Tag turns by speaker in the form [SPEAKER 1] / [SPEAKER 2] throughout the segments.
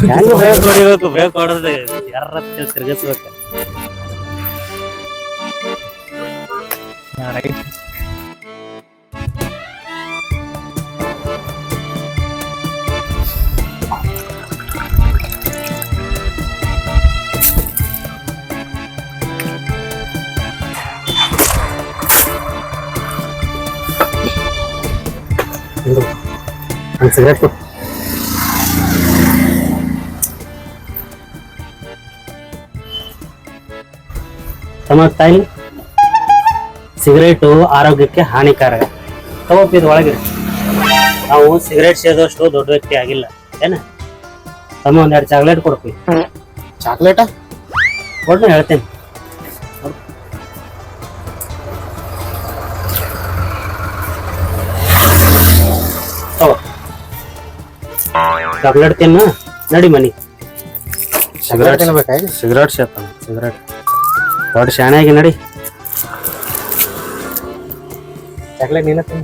[SPEAKER 1] ಹೆಂಗ ಬ್ರೇಕ್ ಹೊಡಿಬೇಕು, ಬ್ರೇಕ್ ಹೊಡೆದ್ರೆ ಯಾರ ತಿರ್ಗಿಸ್ಬೇಕು.
[SPEAKER 2] ಸಿಗರೇಟ್
[SPEAKER 1] ತಾಯಿ, ಸಿಗರೇಟು ಆರೋಗ್ಯಕ್ಕೆ ಹಾನಿಕಾರಕ. ತಗೋಪಿದ್ ಒಳಗೆ ನಾವು ಸಿಗರೇಟ್ ಸೇದೋಷ್ಟು ದೊಡ್ಡ ವ್ಯಕ್ತಿ ಆಗಿಲ್ಲ ಏನ. ತಮ್ಮ ಒಂದೆರಡು ಚಾಕ್ಲೇಟ್ ಕೊಡ್ತೀವಿ.
[SPEAKER 2] ಚಾಕ್ಲೇಟ
[SPEAKER 1] ಕೊಡ್ನ ಹೇಳ್ತೇನೆ. ಚಾಕ್ಲೇಟ್ ತಿನ್ನ ನಡಿ ಮನಿ.
[SPEAKER 2] ಸಿಗರೇಟ್ ತಿನ್ಬೇಕಾಗಿ
[SPEAKER 1] ಸಿಗರೇಟ್ ಸೇತಾನ. ಸಿಗರೇಟ್ ದೊಡ್ಡ ಶಾಣೆ ಆಗಿ ನಡಿ.
[SPEAKER 2] ಚಾಕ್ಲೇಟ್ ನೀನ ತಿನ್ನ.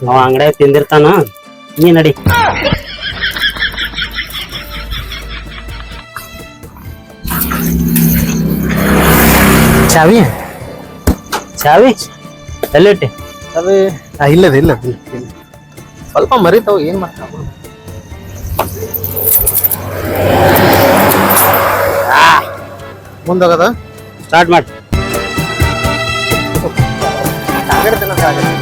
[SPEAKER 1] ಅವ ಅಂಗಡಿಯಾಗ ತಿಂದಿರ್ತಾನ, ನೀ ನಡಿ.
[SPEAKER 2] ಚಾವಿ
[SPEAKER 1] ಚಾವಿ ಎಲ್ಲಿಟ್ಟಿ?
[SPEAKER 2] ಅದು ಇಲ್ಲದ ಇಲ್ಲ ಸ್ವಲ್ಪ ಮರಿತಾವ, ಏನ್ ಮಾಡ್ತಾವ ಮುಂದೋಗದ
[SPEAKER 1] ಸ್ಟಾರ್ಟ್ ಮಾಡಿ.
[SPEAKER 2] ಚಾಕ್ಲೇಟ್ ತಿನ್ನೋದು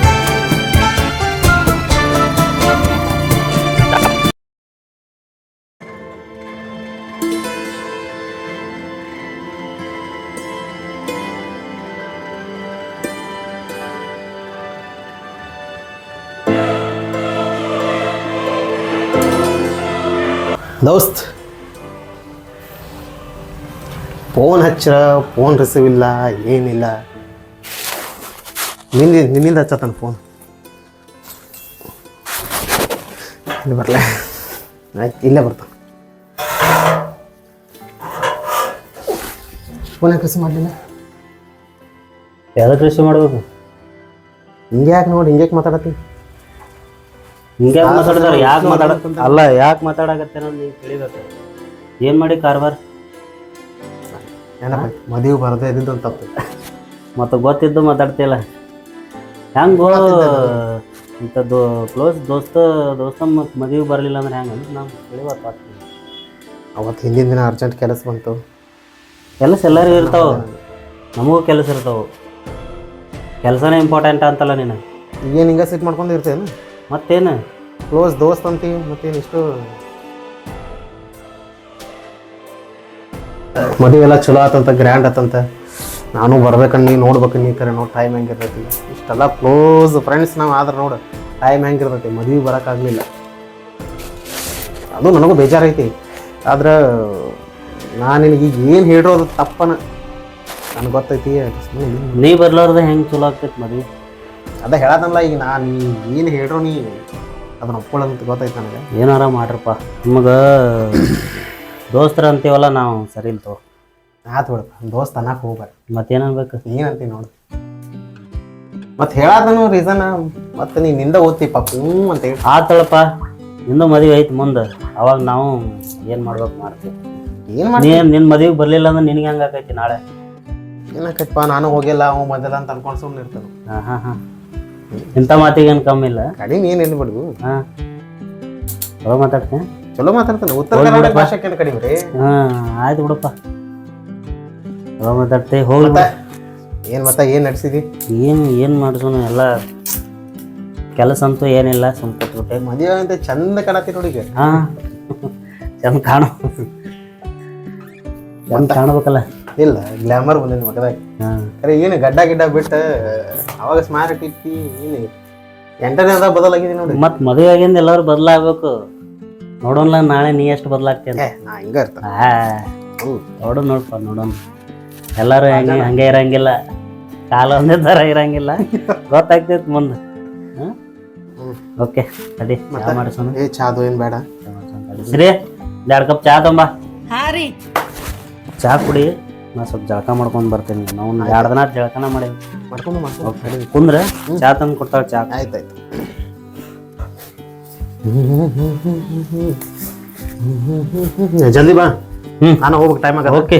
[SPEAKER 2] ದೋಸ್ತ್. ಫೋನ್ ಹಚ್ಚ, ಫೋನ್ ರಿಸೀವ್ ಇಲ್ಲ, ಏನಿಲ್ಲ. ನಿನ್ನಿಂದ ಹಚ್ಚತಾನ ಫೋನ್. ಇಲ್ಲಿ ಬರಲ, ಆಯ್ತು ಇಲ್ಲೇ ಬರ್ತಾನ. ಫೋನ್ ಯಾಕೆ ರಿಸೀವ್ ಮಾಡಲಿಲ್ಲ?
[SPEAKER 1] ಯಾವ್ದಕ್ಕೆ ರಿಸೀವ್ ಮಾಡ್ಬೇಕು?
[SPEAKER 2] ಹಿಂಗೆ ಯಾಕೆ ನೋಡಿ, ಹಿಂಗೆ ಮಾತಾಡತ್ತಿ?
[SPEAKER 1] ಹಿಂಗೆ ಮಾತಾಡ್ತಾರೆ. ಯಾಕೆ ಅಲ್ಲ, ಯಾಕೆ ಮಾತಾಡಕತ್ತೆ ನೀವು ತಿಳಿಬೇಕು. ಏನ್ ಮಾಡಿ ಕಾರ್ಬಾರ್?
[SPEAKER 2] ಏನಪ್ಪ ಮದುವೆ ಬರದೇ ಇದ್ದಿದ್ದು ಒಂದು ತಪ್ಪು.
[SPEAKER 1] ಮತ್ತೆ ಗೊತ್ತಿದ್ದು ಮಾತಾಡ್ತಿಲ್ಲ. ಹೆಂಗೋ ಇಂಥದ್ದು ಕ್ಲೋಸ್ ದೋಸ್ತ ಮದುವೆ ಬರಲಿಲ್ಲ ಅಂದ್ರೆ ಹೆಂಗೆ ಅಂದ್ರೆ ನಾವು ತಿಳಿವತ್ತು.
[SPEAKER 2] ಅವತ್ತು ಹಿಂದಿನ ದಿನ ಅರ್ಜೆಂಟ್ ಕೆಲಸ ಬಂತು.
[SPEAKER 1] ಕೆಲಸ ಎಲ್ಲರಿಗೂ ಇರ್ತಾವ, ನಮಗೂ ಕೆಲಸ ಇರ್ತಾವೆ. ಕೆಲಸನೇ ಇಂಪಾರ್ಟೆಂಟ್ ಅಂತಲ್ಲ ನೀನು.
[SPEAKER 2] ಏನು ಹಿಂಗೆ ಸಿಟ್ ಮಾಡ್ಕೊಂಡು ಇರ್ತೇನು?
[SPEAKER 1] ಮತ್ತೇನು
[SPEAKER 2] ಕ್ಲೋಸ್ ದೋಸ್ತ್ ಅಂತೀವಿ, ಮತ್ತೇನು ಇಷ್ಟು ಮದುವೆ ಎಲ್ಲ ಚಲೋ ಆತಂತ, ಗ್ರ್ಯಾಂಡ್ ಆತಂತ. ನಾನು ಬರ್ಬೇಕಂದು ನೀ ನೋಡ್ಬೇಕು, ನೀ ಕರೆ ನೋಡಿ ಟೈಮ್ ಹೆಂಗಿರ್ತೈತಿ. ಇಷ್ಟೆಲ್ಲ ಕ್ಲೋಸ್ ಫ್ರೆಂಡ್ಸ್ ನಾವು ಆದ್ರೆ ನೋಡು ಟೈಮ್ ಹೆಂಗಿರ್ತೈತಿ. ಮದುವೆ ಬರೋಕ್ಕಾಗಲಿಲ್ಲ, ಅದು ನನಗೂ ಬೇಜಾರೈತಿ. ಆದ್ರೆ ನಾನು ನಿನಗೆ ಈಗ ಏನು ಹೇಳಿರೋದು ತಪ್ಪನ ನನಗೆ ಗೊತ್ತೈತಿ.
[SPEAKER 1] ನೀ ಬರ್ಲಾರ್ದ ಹೆಂಗೆ ಚಲೋ ಆಗ್ತೈತಿ ಮದುವೆ?
[SPEAKER 2] ಅದ ಹೇಳದಲ್ಲ, ಈಗ ನಾನು ಏನು ಹೇಳ್ರು ನೀ ಅದನ್ನ ಒಪ್ಕೊಳ್ಳೋದಂತ ಗೊತ್ತೈತೆ ನನಗೆ.
[SPEAKER 1] ಏನಾರ ಮಾಡ್ರಪ್ಪ, ನಿಮಗೆ ದೋಸ್ತರ ಅಂತೀವಲ್ಲ ನಾವು ಸರಿ ಇಲ್ಲ ತಗೋ.
[SPEAKER 2] ಆತು ಬಿಡಪ್ಪ, ದೋಸ್ತ್ ಅನ್ನಕ್ಕೆ ಹೋಗ್ಬೇಡ.
[SPEAKER 1] ಮತ್ತೇನನ್ಬೇಕು?
[SPEAKER 2] ಏನಂತೀವಿ ನೋಡು, ಮತ್ತೆ ಹೇಳದನು ರೀಸನ್. ಮತ್ತೆ ನಿಂದ ಓದ್ತೀವಿ ಪಾಪ ಅಂತ ಹೇಳಿ
[SPEAKER 1] ಆತಳಪ್ಪ. ನಿಂದು ಮದುವೆ ಐತಿ ಮುಂದೆ, ಅವಾಗ ನಾವು ಏನು ಮಾಡ್ಬೇಕು ಮಾಡ್ತೀವಿ.
[SPEAKER 2] ಏನು ಮಾಡಿ
[SPEAKER 1] ನಿನ್ನ ಮದುವೆಗೆ ಬರಲಿಲ್ಲ ಅಂದ್ರೆ ನಿನಗೆ ಹೆಂಗೆ ಆಕೈತಿ ನಾಳೆ?
[SPEAKER 2] ಏನಾಕೈತಪ್ಪ, ನಾನು ಹೋಗಿಲ್ಲ ಅವ ಮೊದಲ ಅಂತ ಅನ್ಕೊಂಡು ಸುಮ್ಮನೆ ಇರ್ತಾನೆ.
[SPEAKER 1] ಹಾಂ ಇಂಥ ಮಾತಿಗೇನು ಕಮ್ಮಿ ಇಲ್ಲ.
[SPEAKER 2] ಕಡಿಮೆ ಏನೇನು ಬಿಡ್ದು.
[SPEAKER 1] ಹಾಂ ಚಲೋ ಮಾತಾಡ್ತೀನಿ,
[SPEAKER 2] ಚಲೋ ಮಾತಾಡ್ತಾನೆ. ಉತ್ತರ ಕನ್ನಡ ಭಾಷೆಕ್ಕೆ ಕಡಿಮೆ ರೀ.
[SPEAKER 1] ಆಯ್ತು ಬಿಡಪ್ಪ, ಚಲೋ ಮಾತಾಡ್ತೀವಿ. ಹೋಗಿ
[SPEAKER 2] ಮತ್ತೆ ಏನು ನಡೆಸಿದಿ?
[SPEAKER 1] ಏನು ಮಾಡಿಸೋಣ, ಎಲ್ಲ ಕೆಲಸ ಅಂತೂ ಏನಿಲ್ಲ, ಸುಮ್ಕೊಟ್ಬಿಟ್ಟೆ.
[SPEAKER 2] ಮದುವೆ ಅಂತ ಚಂದ ಕಾಣತ್ತಿ ನೋಡಿ.
[SPEAKER 1] ಹಾಂ ಚಂದ ಕಾಣಬೇಕಲ್ಲ.
[SPEAKER 2] ಇಲ್ಲ ಗ್ಲಾಮರ್ ಬಂದಿನ ಮಗದಾಗ. ಅರೆ ಏನು ಗಡ್ಡ ಗಿಡ್ಡ ಬಿಟ್ಟು ಅವಾಗ ಸ್ಮಾರ್ಟ್ ಇಟ್ಟಿ, ಏನು ಎಂಟನೇದ ಬದಲಾಗಿದೆ ನೋಡಿ.
[SPEAKER 1] ಮತ್ತೆ ಮದುವೆ ಆಗಿಂದ ಎಲ್ಲರೂ ಬದಲಾಗಬೇಕು. ನೋಡೋಣ ನಾಳೆ ನೀ ಎಷ್ಟು ಬದಲಾಗ್ತೇನೆ.
[SPEAKER 2] ನಾ ಹಿಂಗ ಇರ್ತಾನೆ.
[SPEAKER 1] ನೋಡಪ್ಪ ನೋಡೋಣ. ಎಲ್ಲರೂ ಹಂಗೆ ಇರಂಗಿಲ್ಲ, ಕಾಲ ಒಂದೇ ಥರ ಇರಂಗಿಲ್ಲ. ಗೊತ್ತಾಗ್ತೈತಿ ಮುಂದೆ. ಓಕೆ ಅಡಿ ಮಾಡಿಸೋಣ.
[SPEAKER 2] ಚಾದು ಏನು ಬೇಡ.
[SPEAKER 1] ಸರಿ, 2 ಕಪ್ ಚಾ ತಂಬ. ಚಾ ಕುಡಿ, ನಾ ಸ್ವಲ್ಪ ಜಳಕ ಮಾಡ್ಕೊಂಡು ಬರ್ತೀನಿ. ನಾವು 2 ದಿನ ಜಳಕನ ಮಾಡೇವಿ.
[SPEAKER 2] ಮಾಡ್ಕೊಂಡು
[SPEAKER 1] ಕುಂದ್ರೆ ಚಾ ತಂದು ಕೊಡ್ತಾಳೆ. ಚಾ
[SPEAKER 2] ಆಯ್ತಾಯ್ತು. ಜಲ್ದಿ ಬಾ.
[SPEAKER 1] ಹ್ಮ್.
[SPEAKER 2] ನಾನು ಹೋಗ್ಬೇಕು, ಟೈಮ್ ಆಗತ್ತೆ.
[SPEAKER 1] ಓಕೆ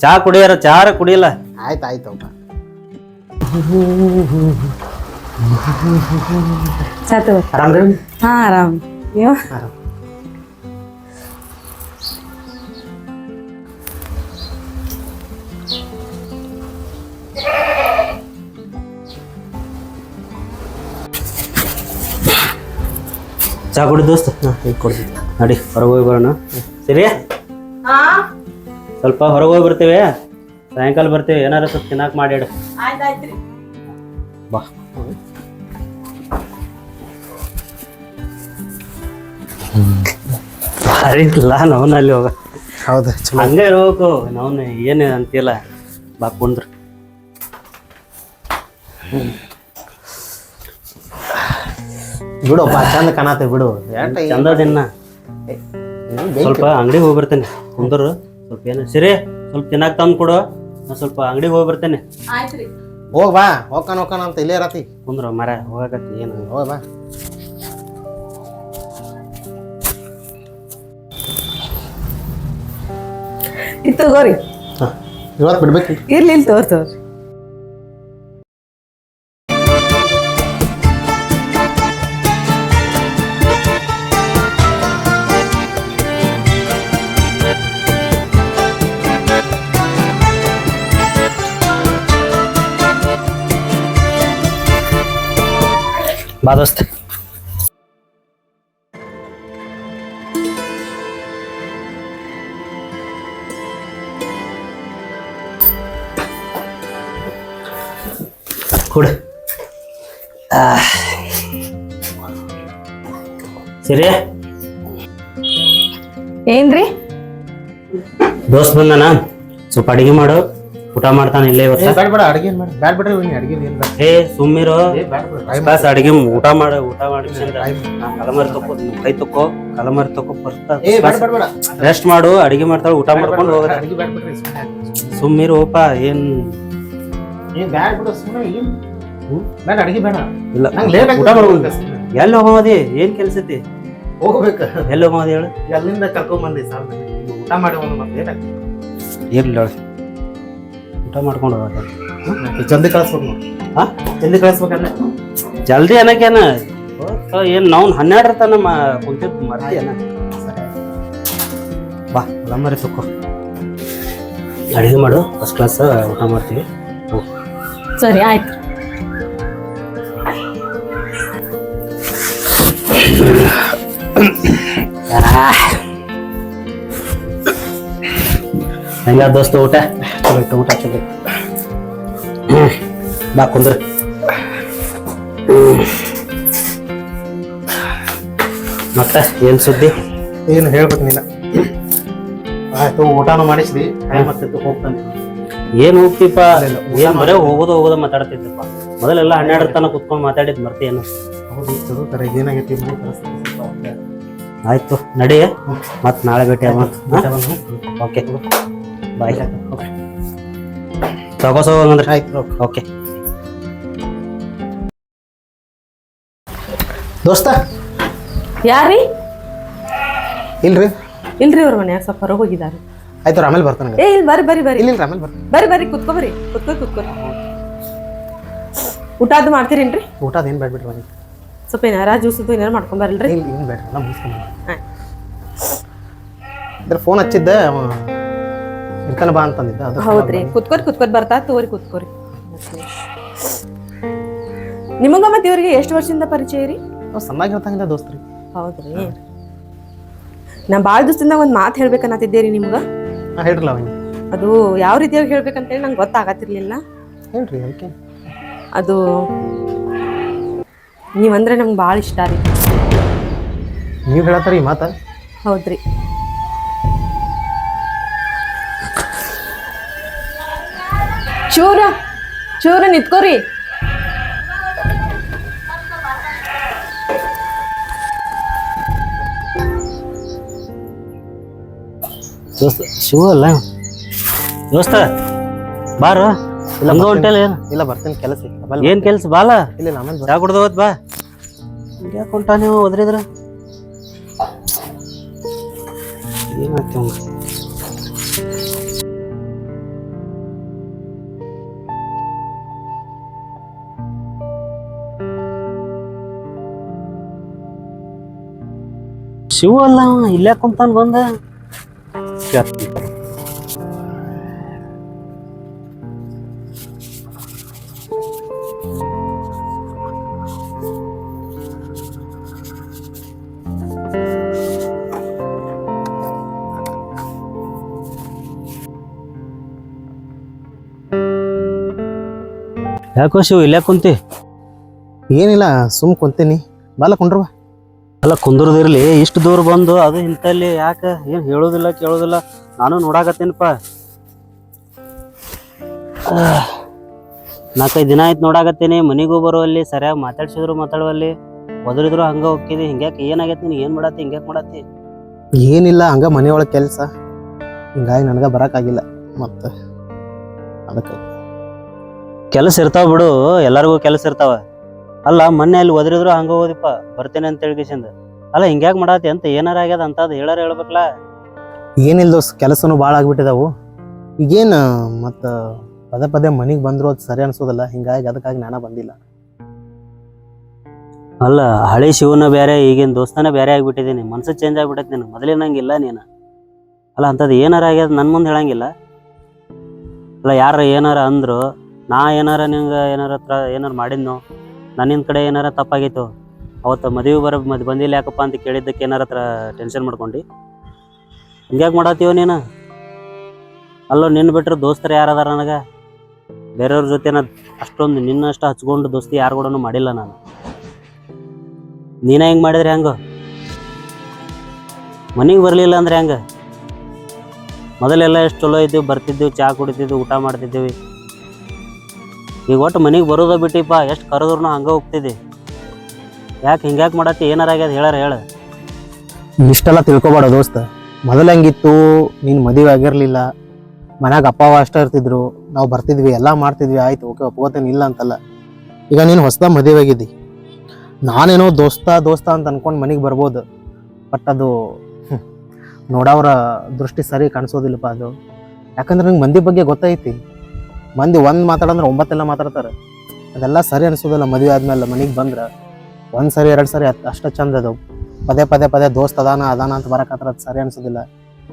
[SPEAKER 1] ಚಾ ಕುಡಿಯಾರ ಚಾರ ಕುಡಿಯಲ್ಲ.
[SPEAKER 2] ಆಯ್ತು ಆಯ್ತು ಅಪ್ಪ.
[SPEAKER 3] ಸಾತು
[SPEAKER 2] ಆರಾಮ್ರಿ?
[SPEAKER 3] ಹಾ ಆರಾಮ್. ನೀವು
[SPEAKER 2] ಆರಾಮ್.
[SPEAKER 1] ಚಾ ಕುಡಿ ದೋಸ್ತ.
[SPEAKER 2] ಈಗ ಕೊಡ್ತೀನಿ.
[SPEAKER 1] ನಡಿ ಹೊರಗೆ ಹೋಗಿ ಬರೋಣ. ಸರಿ ಸ್ವಲ್ಪ ಹೊರಗೆ ಹೋಗಿ ಬರ್ತೇವೆ, ಸಾಯಂಕಾಲ ಬರ್ತೇವೆ. ಏನಾರ ಸ್ವಲ್ಪ ತಿನ್ನಾಕ ಮಾಡಿ ಬಾ. ಭಾರಿ ಇಲ್ಲ ನಾವ್ನ ಅಲ್ಲಿ ಹೋಗ.
[SPEAKER 2] ಹೌದು ಚಲೋ.
[SPEAKER 1] ಹಂಗೆ ಇರ್ಬೇಕು ನಾವ್ನ, ಏನು ಅಂತಿಲ್ಲ. ಬಾ ಕುಂದ್ರ.
[SPEAKER 2] ಬಿಡಪ್ಪ, ಚಂದ ಕಾಣತ್ತೆ ಬಿಡು.
[SPEAKER 1] ಚಂದ ದಿನ ಸ್ವಲ್ಪ ಅಂಗಡಿಗೆ ಹೋಗಿ ಬರ್ತೇನೆ. ಕುಂದ್ರು ಸ್ವಲ್ಪ ಏನು ಸರಿ ಸ್ವಲ್ಪ ತಿನ್ನಾಕ ತಂದು ಕೊಡು. ನಾ ಸ್ವಲ್ಪ ಅಂಗಡಿಗೆ ಹೋಗಿ ಬರ್ತೇನೆ.
[SPEAKER 2] ಹೋಗ್ ಬಾ. ಹೋಗ್ಕಾನ ಅಂತ ಇಲ್ಲೇ ಇರತಿ.
[SPEAKER 1] ಕುಂದ್ರ ಮರ ಹೋಗಕತ್ತಿ ಏನು.
[SPEAKER 2] ಹೋಗ್ ಬಾ.
[SPEAKER 3] ಇದು ತಗೋರಿ.
[SPEAKER 2] ಇವತ್ತು ಬಿಡ್ಬೇಕು.
[SPEAKER 3] ಇರ್ಲಿ ಇಲ್ಲಿ ತೋರ್ಸೋರಿ.
[SPEAKER 1] ಬಾ ದೋಸ್ತ. ಕೊಡು. ಸರಿ
[SPEAKER 3] ಏನ್ರಿ
[SPEAKER 1] ದೋಸ್ತ್ ಬಂದನ, ಸ್ವಲ್ಪ ಅಡಿಗೆ ಮಾಡು. ಊಟ ಮಾಡ್ತಾನೆ ಇಲ್ಲೇ ಇವತ್ತ.
[SPEAKER 2] ಬ್ಯಾಡ ಬೇಡ, ಅಡಿಗೆ ಮಾಡಿ ಬ್ಯಾಡ ಬಿಡ್ರಿ. ಅಡಿಗೆ ಏನ್ ಬೇಡ.
[SPEAKER 1] ಏ ಸುಮ್ಮಿರೋ.
[SPEAKER 2] ಬ್ಯಾಡ ಬಿಡ್ರಿ.
[SPEAKER 1] ಕಾಸ್ ಅಡಿಗೆ ಊಟ ಮಾಡ. ಊಟ ಮಾಡಿ ಕಲಮರಿ ತಕೋ, ಕೈ ತಕೋ, ಕಲಮರಿ ತಕೋ. ರೆಸ್ಟ್ ಮಾಡು. ಅಡಿಗೆ ಮಾಡ್ತಾಳ, ಊಟ ಮಾಡ್ಕೊಂಡು ಹೋಗ.
[SPEAKER 2] ಅಡಿಗೆ ಬ್ಯಾಡ ಬಿಡ್ರಿ. ಸುಮ್ಮನೆ
[SPEAKER 1] ಸುಮ್ಮಿರೋಪ. ಏನ್
[SPEAKER 2] ಬ್ಯಾಡ ಬಿಡು. ಸುಮ್ಮನೆ ಏನ್ ಬೇಡ, ಅಡಿಗೆ ಬೇಡ.
[SPEAKER 1] ಇಲ್ಲ
[SPEAKER 2] ನಂಗೆ ಲೇಟ್
[SPEAKER 1] ಊಟ ಮಾಡ್ಕೊಂಡು ಎಲ್ಲಿ ಹೋಗೋದಿ? ಏನ್ ಕೆಲ್ಸ ಐತಿ?
[SPEAKER 2] ಹೋಗ್ಬೇಕು.
[SPEAKER 1] ಎಲ್ಲಿ ಹೋಗೋದಿ ಹೇಳು?
[SPEAKER 2] ಅಲ್ಲಿಂದ ಕರ್ಕೊಂಬಂದಿ ಸಾರ್. ಊಟ ಮಾಡಿ ಒಂದು ಮತ್ತೆ ಲೇಟ್ ಆಗ್ತದೆ.
[SPEAKER 1] ಇರ್ಲಿ ಊಟ ಮಾಡ್ಕೊಂಡು ಹೋಗ.
[SPEAKER 2] ಜಲ್ದಿ ಕಳಿಸ್ಬೇಕು.
[SPEAKER 1] ಹಾ
[SPEAKER 2] ಜಲ್ದಿ ಕಳಿಸ್ಬೇಕಲ್ಲ.
[SPEAKER 1] ಜಲ್ದಿ ಅನ್ನಕೇನ ಏನ್ ನಾವು 12 ತನ ಕುಂತಿದ್ ಮರ್ತಿ ಅನ್ನ. ಬಾ ಕಲಮರಿ ತಕೋ, ಅಡಿಗೆ ಮಾಡು. ಫಸ್ಟ್ ಕ್ಲಾಸ್ ಊಟ ಮಾಡ್ತೀವಿ.
[SPEAKER 3] ಸರಿ ಆಯ್ತು. ಹೆಂಗ ದೋಸ್ತ ಊಟ?
[SPEAKER 2] ಚಲೋ ಇತ್ತು ಊಟ, ಚಲೋ ಇತ್ತು.
[SPEAKER 1] ಬಾ ಕುಂದ್ರ. ಮತ್ತೆ ಏನ್ ಸುದ್ದಿ?
[SPEAKER 2] ಏನು ಹೇಳ್ಬೇಕು ನೀನ? ಆಯ್ತು, ಊಟನೂ ಮಾಡಿಸ್ರಿ. ಟೈಮ್ ಆಗ್ತಿತ್ತು, ಹೋಗ್ತಾನೆ.
[SPEAKER 1] ಏನ್ ಹೋಗ್ತಿಪ್ಪ? ಏನ್ ಬರೇ ಹೋಗೋದ ಮಾತಾಡ್ತಿದ್ದಪ್ಪ. ಮೊದಲೆಲ್ಲ 12 ತನ ಕುತ್ಕೊಂಡ್ ಮಾತಾಡಿದ್ ಮರ್ತಿ ಏನು?
[SPEAKER 2] ಹೌದು, ಚಲೋ ತರ ಏನಾಗೈತಿ ಮನೆ ಪರಿಸ್ಥಿತಿ ಸ್ವಲ್ಪ.
[SPEAKER 1] ಆಯ್ತು ನಡಿ, ಮತ್ ನಾಳೆ ಭೇಟಿ ಆಗೋಣ. Okay bye. ತಗೋಸೋ ಹಂಗಂದ್ರೆ.
[SPEAKER 2] ಆಯ್ತು.
[SPEAKER 1] ಓಕೆ
[SPEAKER 2] ದೋಸ್ತ.
[SPEAKER 3] ಯಾರೀ?
[SPEAKER 2] ಇಲ್ರಿ
[SPEAKER 3] ಇಲ್ರಿ, ಅವ್ರ ಮನ್ಯಾಗ ಸ್ವಲ್ಪ ಹೊರಗೆ ಹೋಗಿದ್ದಾರೆ.
[SPEAKER 2] ಆಯ್ತು, ಆಮೇಲೆ ಬರ್ತಾನೆ.
[SPEAKER 3] ಏ ಇಲ್ಲಿ ಬರ್ರಿ ಬರ್ರಿ ಬರ್ರಿ.
[SPEAKER 2] ಇಲ್ಲ ಆಮೇಲೆ ಬರ್ತಾನೆ.
[SPEAKER 3] ಬರ್ರಿ ಬರ್ರಿ, ಕುತ್ಕೋಬರ್ರಿ. ಕುತ್ಕೋರಿ. ಊಟ ಅದು ಮಾಡ್ತೀರೇನ್ರಿ?
[SPEAKER 2] ಊಟ ಅದೇನು ಬೇಡ ಬಿಡ್ರಿ. ಮನೆ
[SPEAKER 3] ಸ್ವಲ್ಪ ಏನಾರ ಜ್ಯೂಸ್ ಅದು ಏನಾರು ಮಾಡ್ಕೊಂಬರ್ಲ್ರಿ?
[SPEAKER 2] ಇಲ್ಲ ಏನು ಬೇಡ, ಎಲ್ಲ ಮುಗಿಸ್ಕೊಂಡು. ಇದ್ರ ಫೋನ್ ಹಚ್ಚಿದ್ದೆ, ಅವ ಇರ್ತಾನೆ ಬಾ ಅಂತಂದಿದ್ದ. ಅದು
[SPEAKER 3] ಹೌದ್ರಿ, ಕುತ್ಕೋರಿ ಬರ್ತಾ ತೋರಿ ಕುತ್ಕೋರಿ. ನಿಮಗ ಮತ್ತೆ ಇವ್ರಿಗೆ ಎಷ್ಟು ವರ್ಷದಿಂದ ಪರಿಚಯ ರೀ?
[SPEAKER 2] ನಾವು ಸಣ್ಣಾಗಿರ್ತಂಗಿಲ್ಲ ದೋಸ್ತ್ರಿ.
[SPEAKER 3] ಹೌದ್ರಿ. ನಾ ಭಾಳ ದಿವಸದಿಂದ ಒಂದು ಮಾತು ಹೇಳ್ಬೇಕನ್ನತ್ತಿದ್ದೇರಿ ನಿಮ್ಗೆ.
[SPEAKER 2] ಹಾಂ ಹೇಳ್ರಲ್ಲ ಅವನಿಗೆ.
[SPEAKER 3] ಅದು ಯಾವ ರೀತಿಯಾಗಿ ಹೇಳ್ಬೇಕಂತೇಳಿ ನಂಗೆ ಗೊತ್ತಾಗತ್ತಿರ್ಲಿಲ್ಲ.
[SPEAKER 2] ಹೇಳ್ರಿ ಅದಕ್ಕೆ.
[SPEAKER 3] ಅದು ನೀವಂದ್ರೆ ನಮ್ಗೆ ಭಾಳ ಇಷ್ಟ ರೀ.
[SPEAKER 2] ನೀವು ಹೇಳತ್ತಾರ ಈ ಮಾತಾ?
[SPEAKER 3] ಹೌದ್ರಿ. ಚೂರ ನಿತ್ಕೋರಿ.
[SPEAKER 1] ದೋಸ್ತ ಶಿವ ಅಲ್ಲ ದೋಸ್ತ, ಬಾರು. ಇಲ್ಲ ಹೊಂಟಲ್ಲ ಏನು?
[SPEAKER 2] ಇಲ್ಲ ಬರ್ತೀನಿ, ಕೆಲಸ.
[SPEAKER 1] ಏನ್ ಕೆಲ್ಸ? ಬಾಲ.
[SPEAKER 2] ಇಲ್ಲ ಆಮೇಲೆ
[SPEAKER 1] ಚಾ ಕುಡ್ದ ಹೋತ್ ಬಾ. ಯಾಕೆ ಹೊಂಟ ನೀವು ಒದ್ರಿದ್ರ?
[SPEAKER 2] ಏನಾಯ್ತು ಅವಂಗ?
[SPEAKER 1] ಶಿವ ಅಲ್ಲ ಅವ ಇಲ್ಲೇ ಕುಂತಾನ ಬಂದ. ಯಾಕೋ ಶಿವ ಇಲ್ಲೇ ಕುಂತಿ?
[SPEAKER 2] ಏನಿಲ್ಲ, ಸುಮ್ ಕುಂತೀನಿ. ಬಾಲ ಕುಂಡ್ರವ.
[SPEAKER 1] ಅಲ್ಲ ಕುಂದ್ರದಿರ್ಲಿ, ಇಷ್ಟು ದೂರ ಬಂದು ಅದು ಇಂತಲ್ಲಿ ಯಾಕೆ ಏನು ಹೇಳೋದಿಲ್ಲ ಕೇಳೋದಿಲ್ಲ? ನಾನು ನೋಡಾಕತ್ತೀನಪ್ಪ. 4-5 ದಿನ ಆಯ್ತು ನೋಡಾಕತ್ತೀನಿ. ಮನೆಗೂ ಬರುವಲ್ಲಿ ಸರಿಯಾಗಿ ಮಾತಾಡ್ಸಿದ್ರು ಮಾತಾಡುವಲ್ಲಿ, ಒದರಿದ್ರು ಹಂಗೆ ಹೋಗ್ತಿದ್ದಿ. ಹಿಂಗ್ಯಾಕೆ ಏನಾಗೈತಿ? ನೀನು ಏನು ಮಾಡತ್ತಿ? ಹಿಂಗ್ಯಾಕೆ ಮಾಡತ್ತಿ?
[SPEAKER 2] ಏನಿಲ್ಲ, ಹಂಗ ಮನೆಯೊಳಗೆ ಕೆಲಸ, ಹಿಂಗಾಗಿ ನನಗೆ ಬರೋಕ್ಕಾಗಿಲ್ಲ. ಮತ್ತು ಅದಕ್ಕೆ
[SPEAKER 1] ಕೆಲಸ ಇರ್ತಾವ ಬಿಡು, ಎಲ್ಲರಿಗೂ ಕೆಲಸ ಇರ್ತಾವ. ಅಲ್ಲ ಮೊನ್ನೆ ಅಲ್ಲಿ ಒದರಿದ್ರು ಹಂಗೆ ಹೋದಿಪ್ಪ, ಬರ್ತೇನೆ ಅಂತ ಹೇಳ್ಕಿಸಿಂದ. ಅಲ್ಲ ಹಿಂಗ್ಯಾಕೆ ಮಾಡತ್ತಿ ಅಂತ? ಏನಾರ ಆಗ್ಯದ ಅಂತ ಅದು ಹೇಳಾರ ಹೇಳ್ಬೇಕಲ್ಲ.
[SPEAKER 2] ಏನಿಲ್ಲ ದೋಸ್ತ್, ಕೆಲಸನೂ ಭಾಳ ಆಗ್ಬಿಟ್ಟಿದಾವು. ಈಗೇನು ಮತ್ತು ಪದೇ ಪದೇ ಮನೆಗೆ ಬಂದರೂ ಅದು ಸರಿ ಅನ್ಸೋದಿಲ್ಲ. ಹಿಂಗಾಗಿ ಅದಕ್ಕಾಗಿ ನಾನು ಬಂದಿಲ್ಲ.
[SPEAKER 1] ಅಲ್ಲ ಹಳೆ ಶಿವನ ಬೇರೆ, ಈಗಿನ ದೋಸ್ತನ ಬೇರೆ ಆಗಿಬಿಟ್ಟಿದ್ದೀನಿ. ಮನ್ಸು ಚೇಂಜ್ ಆಗ್ಬಿಟ್ಟೈತಿ ನೀನು, ಮೊದಲಿನಂಗಿಲ್ಲ ನೀನು. ಅಲ್ಲ ಅಂಥದ್ದು ಏನಾರ ಆಗ್ಯದ ನನ್ನ ಮುಂದೆ ಹೇಳಂಗಿಲ್ಲ. ಅಲ್ಲ ಯಾರ ಏನಾರ ಅಂದರು, ನಾ ಏನಾರ ನಿಂಗೆ ಏನಾರು ಮಾಡಿದ್ನೋ, ನನ್ನಿಂದ ಕಡೆ ಏನಾರ ತಪ್ಪಾಗಿತ್ತು ಅವತ್ತು ಮದುವೆ ಬಂದಿಲ್ಲ ಯಾಕಪ್ಪ ಅಂತ ಕೇಳಿದ್ದಕ್ಕೆ ಏನಾರ ಟೆನ್ಷನ್ ಮಾಡ್ಕೊಂಡು ಹಿಂಗ್ಯಾಕೆ ಮಾಡತ್ತೀವ ನೀನು? ಅಲ್ಲೋ ನಿನ್ನ ಬಿಟ್ಟರೆ ದೋಸ್ತರು ಯಾರದಾರ ನನಗೆ? ಬೇರೆಯವ್ರ ಜೊತೆ ಅಷ್ಟೊಂದು ನಿನ್ನಷ್ಟು ಹಚ್ಕೊಂಡು ದೋಸ್ತಿ ಯಾರು ಕೂಡ ಮಾಡಿಲ್ಲ ನಾನು. ನೀನೇ ಹೆಂಗೆ ಮಾಡಿದ್ರೆ ಹೆಂಗೆ? ಮನೆಗೆ ಬರಲಿಲ್ಲ ಅಂದ್ರೆ ಹೆಂಗೆ? ಮೊದಲೆಲ್ಲ ಎಷ್ಟು ಚಲೋ ಇದ್ದೀವಿ, ಬರ್ತಿದ್ದೀವಿ, ಚಹಾ ಕುಡಿತಿದ್ವಿ, ಊಟ ಮಾಡ್ತಿದ್ದೀವಿ. ಈಗ ಒಟ್ಟು ಮನೆಗೆ ಬರೋದ ಬಿಟ್ಟಿಪ್ಪ, ಎಷ್ಟು ಕರೆದ್ರು ಹಂಗೆ ಹೋಗ್ತಿದ್ದೆ. ಯಾಕೆ ಹಿಂಗ್ಯಾಕೆ ಮಾಡತ್ತಿ? ಏನಾರ ಆಗ್ಯದ ಹೇಳಾರ ಹೇಳ.
[SPEAKER 2] ಇಷ್ಟೆಲ್ಲ ತಿಳ್ಕೊಬೇಡ ದೋಸ್ತ. ಮೊದಲು ಹೆಂಗಿತ್ತು, ನೀನು ಮದುವೆ ಆಗಿರಲಿಲ್ಲ, ಮನ್ಯಾಗ ಅಪ್ಪ ಅವ ಅಷ್ಟೇ ಇರ್ತಿದ್ರು, ನಾವು ಬರ್ತಿದ್ವಿ, ಎಲ್ಲ ಮಾಡ್ತಿದ್ವಿ, ಆಯ್ತು ಓಕೆ ಒಪ್ಕೋತೇನೆ, ಇಲ್ಲ ಅಂತಲ್ಲ. ಈಗ ನೀನು ಹೊಸದ ಮದುವೆ ಆಗಿದ್ದಿ, ನಾನೇನೋ ದೋಸ್ತ ಅಂತ ಅನ್ಕೊಂಡು ಮನೆಗೆ ಬರ್ಬೋದು. ಬಟ್ ಅದು ನೋಡೋರ ದೃಷ್ಟಿ ಸರಿ ಕಾಣಿಸೋದಿಲ್ಲಪ್ಪ ಅದು. ಯಾಕಂದ್ರೆ ನಂಗೆ ಮಂದಿ ಬಗ್ಗೆ ಗೊತ್ತೈತಿ. ಮಂದಿ ಒಂದು ಮಾತಾಡಂದ್ರೆ 9 ಮಾತಾಡ್ತಾರೆ. ಅದೆಲ್ಲ ಸರಿ ಅನಿಸೋದಿಲ್ಲ. ಮದುವೆ ಆದ್ಮೇಲೆ ಮನೆಗೆ ಬಂದ್ರೆ 1 ಸರಿ 2 ಸರಿ ಅಷ್ಟು ಚಂದ ಅದು. ಪದೇ ದೋಸ್ತ್ ಅದಾನ ಅಂತ ಬರಕತ್ರ ಅದು ಸರಿ ಅನ್ಸೋದಿಲ್ಲ.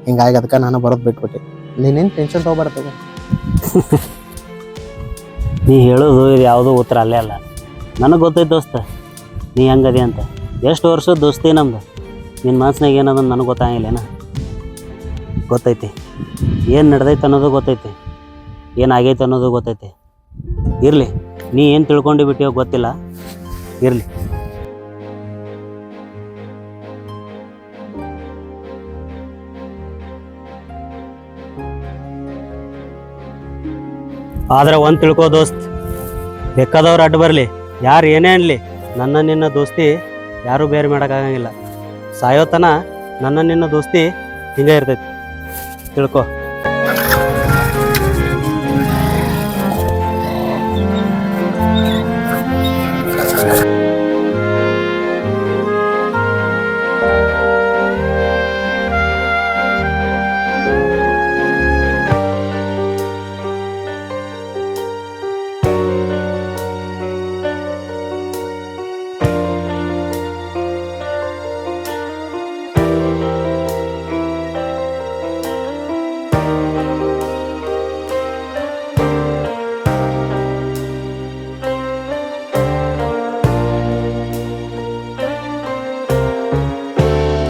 [SPEAKER 2] ಹಿಂಗಾಗಿ ಅದಕ್ಕೆ ನಾನು ಬರೋದು ಬಿಟ್ಬಿಟ್ಟೆ. ನೀನೇನು ಟೆನ್ಷನ್ ತೊಗೊಬಾರ್ದು.
[SPEAKER 1] ನೀ ಹೇಳೋದು ಇದು ಯಾವುದೋ ಉತ್ತರ ಅಲ್ಲೇ ಅಲ್ಲ. ನನಗೆ ಗೊತ್ತೈತೆ ದೋಸ್ತ ನೀ ಹೆಂಗದಿ ಅಂತ. ಎಷ್ಟು ವರ್ಷದ ದೋಸ್ತಿ ನಮ್ದು. ನಿನ್ನ ಮನಸ್ಸಿನಾಗ ಏನದ ನನಗೆ ಗೊತ್ತಾಗಿಲ್ಲೇನ? ಗೊತ್ತೈತಿ. ಏನು ನಡೆದೈತೆ ಅನ್ನೋದು ಗೊತ್ತೈತಿ, ಏನಾಗೈತೆ ಅನ್ನೋದು ಗೊತ್ತೈತಿ. ಇರಲಿ, ನೀ ಏನು ತಿಳ್ಕೊಂಡು ಬಿಟ್ಟಿಯೋ ಗೊತ್ತಿಲ್ಲ, ಇರಲಿ. ಆದ್ರೆ ಒಂದು ತಿಳ್ಕೋ ದೋಸ್ತ್, ಬೇಕಾದವ್ರು ಅಡ್ಡ ಬರಲಿ, ಯಾರು ಏನೇ ಅನ್ನಲಿ, ನಿನ್ನ ದೋಸ್ತಿ ಯಾರೂ ಬೇರೆ ಮಾಡೋಕ್ಕಾಗಂಗಿಲ್ಲ. ಸಾಯೋತನ ನಿನ್ನ ದೋಸ್ತಿ ಹಿಂಗೆ ಇರ್ತೈತಿ, ತಿಳ್ಕೊ.